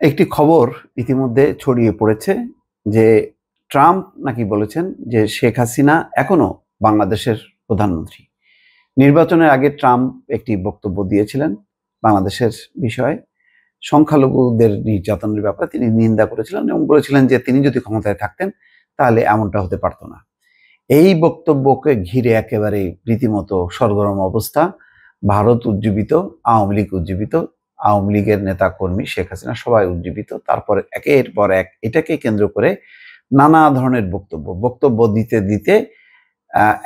একটি খবর ইতিমধ্যে ছড়িয়ে পড়েছে যে ট্রাম্প নাকি বলেছেন যে শেখ হাসিনা এখনো বাংলাদেশের প্রধানমন্ত্রী। নির্বাচনের আগে ট্রাম্প একটি বক্তব্য দিয়েছিলেন বাংলাদেশের বিষয়ে, সংখ্যালঘুদের নির্যাতনের ব্যাপারে তিনি নিন্দা করেছিলেন এবং বলেছিলেন যে তিনি যদি ক্ষমতায় থাকতেন তাহলে এমনটা হতে পারত না। এই বক্তব্যকে ঘিরে একেবারে রীতিমতো সরগরম অবস্থা। ভারত উজ্জীবিত, আওয়ামী লীগ উজ্জীবিত, আওয়ামী লীগের নেতা কর্মী, শেখ হাসিনা সবাই উজ্জীবিত। তারপরে একের পর এক এটাকে কেন্দ্র করে নানা ধরনের বক্তব্য দিতে দিতে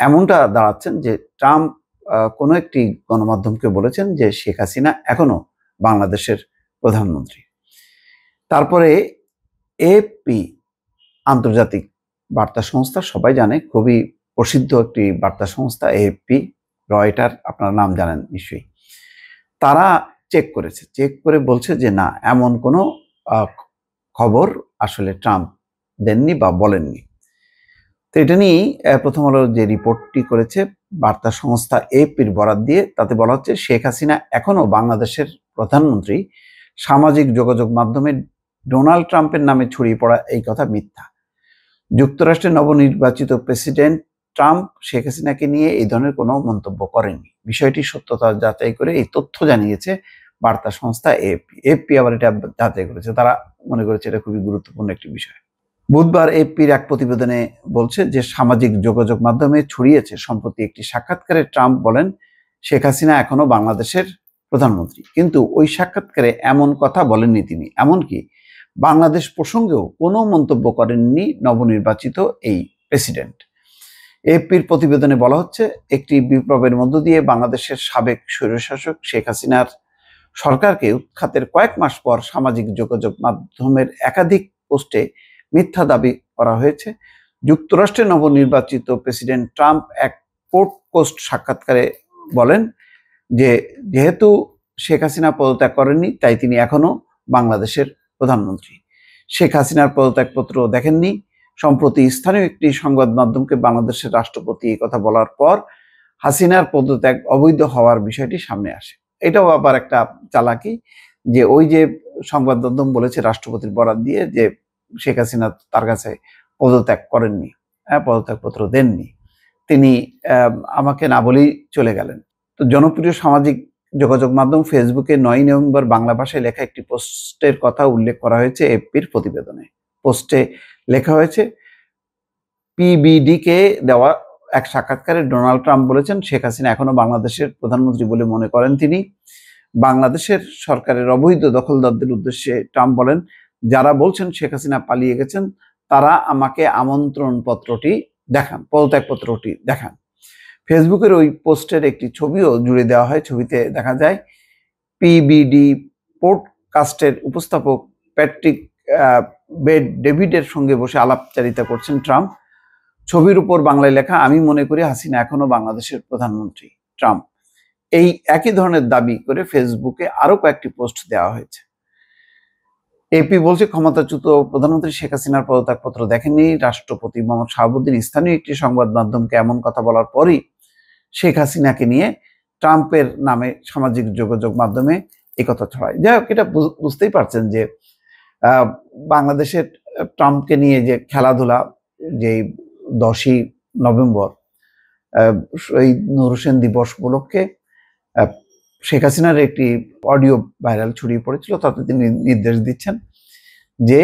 এমনটা দাঁড়াচ্ছেন যে ট্রাম্প কোনো একটি গণমাধ্যমকে বলেছেন যে শেখ হাসিনা এখনো বাংলাদেশের প্রধানমন্ত্রী। তারপরে এএফপি, আন্তর্জাতিক বার্তা সংস্থা, সবাই জানে, খুবই প্রসিদ্ধ একটি বার্তা সংস্থা এএফপি, রয়টার, আপনারা নাম জানেন নিশ্চয়ই। তারা চেক করে বলছে যে না, এমন কোনো খবর আসলে ট্রাম্প দেননি বা বলেননি। তো এটা নিয়েই প্রথম আলো যে রিপোর্টটি করেছে বার্তা সংস্থা এএফপির বরাত দিয়ে, তাতে বলা হচ্ছে শেখ হাসিনা এখনো বাংলাদেশের প্রধানমন্ত্রী। সামাজিক যোগাযোগ মাধ্যমে ডোনাল্ড ট্রাম্পের নামে ছড়িয়ে পড়া এই কথা মিথ্যা। যুক্তরাষ্ট্রের নবনির্বাচিত প্রেসিডেন্ট ট্রাম্প শেখ হাসিনাকে নিয়ে এই ধরনের কোনো মন্তব্য করেননি। বিষয়টি সত্যতা যাচাই করে এই তথ্য জানিয়েছে বার্তা সংস্থা এএফপি। এএফপি আবার এটা যাচাই করেছে, তারা মনে করেছে এটা খুবই গুরুত্বপূর্ণ একটি বিষয়। বুধবার এএফপির এক প্রতিবেদনে বলছে যে সামাজিক যোগাযোগ মাধ্যমে ছড়িয়েছে সম্প্রতি একটি সাক্ষাৎকারে ট্রাম্প বলেন শেখ হাসিনা এখনো বাংলাদেশের প্রধানমন্ত্রী, কিন্তু ওই সাক্ষাৎকারে এমন কথা বলেননি তিনি। এমনকি বাংলাদেশ প্রসঙ্গেও কোনো মন্তব্য করেননি নবনির্বাচিত এই প্রেসিডেন্ট। এএফপির প্রতিবেদনে বলা হচ্ছে একটি বিপ্লবের মধ্য দিয়ে বাংলাদেশের সাবেক স্বৈরশাসক শেখ হাসিনার সরকারকে উৎখাতের কয়েক মাস পর সামাজিক যোগাযোগ মাধ্যমের একাধিক পোস্টে মিথ্যা দাবি করা হয়েছে। যুক্তরাষ্ট্রের নবনির্বাচিত প্রেসিডেন্ট ট্রাম্প এক পোস্ট সাক্ষাৎকারে বলেন যে যেহেতু শেখ হাসিনা পদত্যাগ করেননি তাই তিনি এখনো বাংলাদেশের প্রধানমন্ত্রী। শেখ হাসিনার পদত্যাগপত্র দেখেননি। সম্প্রতি স্থানীয় একটি সংবাদ মাধ্যমকে বাংলাদেশের রাষ্ট্রপতি এই কথা বলার পর হাসিনার পদত্যাগ অবৈধ হওয়ার বিষয়টি সামনে আসে। এটাও আবার একটা চালাকি, যে ওই যে সংবাদ মাধ্যম বলেছে রাষ্ট্রপতির বরাত দিয়ে যে শেখ হাসিনা তার কাছে পদত্যাগ করেননি, পদত্যাগপত্র দেননি, তিনি আমাকে না বলেই চলে গেলেন। তো জনপ্রিয় সামাজিক যোগাযোগ মাধ্যম ফেসবুকে 9 নভেম্বর বাংলা ভাষায় লেখা একটি পোস্টের কথা উল্লেখ করা হয়েছে এএফপির প্রতিবেদনে। পোস্টে লেখা হয়েছে, পিবিডিকে দেওয়া এক সাক্ষাৎকারে ডোনাল্ড ট্রাম্প বলেছেন শেখ হাসিনা এখনো বাংলাদেশের প্রধানমন্ত্রী বলে মনে করেন তিনি। বাংলাদেশের সরকারের অবৈধ দখলদারদের উদ্দেশ্যে ট্রাম্প বলেন, যারা বলছেন শেখ হাসিনা পালিয়ে গেছেন তারা আমাকে আমন্ত্রণপত্রটি দেখান, পদত্যাগপত্রটি দেখান। ফেসবুকের ওই পোস্টের একটি ছবিও জুড়ে দেওয়া হয়। ছবিতে দেখা যায় পিবিডি পডকাস্টের উপস্থাপক প্যাট্রিক ডেভিডের সঙ্গে বসে আলাপচারিতা করছেন ট্রাম্প। ছবির উপর বাংলায় লেখা, আমি মনে করি হাসিনা এখনো বাংলাদেশের প্রধানমন্ত্রী। ট্রাম্প এই একই ধরনের দাবি করে ফেসবুকে আরো কয়েকটি পোস্ট দেওয়া হয়েছে। এপি বলছে ক্ষমতাচ্যুত প্রধানমন্ত্রী শেখ হাসিনার পদত্যাগপত্র দেখেননি। রাষ্ট্রপতি মোহাম্মদ শাহাবুদ্দিন স্থানীয় একটি সংবাদ মাধ্যমকে এমন কথা বলার পরই শেখ হাসিনাকে নিয়ে ট্রাম্পের নামে সামাজিক যোগাযোগ মাধ্যমে এই কথা ছড়ায়। যাই হোক, এটা বুঝতেই পারছেন যে বাংলাদেশের ট্রাম্পকে নিয়ে যে খেলাধুলা, যে 10ই নভেম্বর শহীদ নূর হোসেন দিবস উপলক্ষে শেখ হাসিনার একটি অডিও ভাইরাল ছড়িয়ে পড়েছিল, তাতে তিনি নির্দেশ দিচ্ছেন যে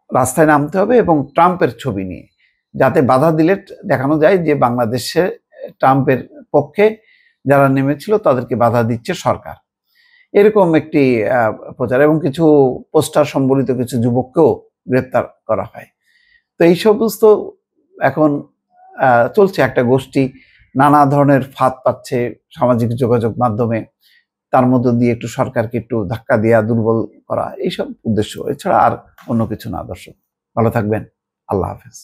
রাস্তায় নামতে হবে এবং ট্রাম্পের ছবি নিয়ে, যাতে বাধা দিলে দেখানো যায় যে বাংলাদেশে ট্রাম্পের পক্ষে যারা নেমেছিল তাদেরকে বাধা দিচ্ছে সরকার। এরকম একটি প্রচার এবং কিছু পোস্টার সম্বলিত কিছু যুবককেও গ্রেপ্তার করা হয়। তো এই সমস্ত এখন চলছে একটা গোষ্ঠী, নানা ধরনের ফাঁদ পাচ্ছে সামাজিক যোগাযোগ মাধ্যমে, তার মধ্য দিয়ে একটু সরকারকে একটু ধাক্কা দেওয়া, দুর্বল করা, এইসব উদ্দেশ্য, এছাড়া আর অন্য কিছু না। দর্শক ভালো থাকবেন, আল্লাহ হাফেজ।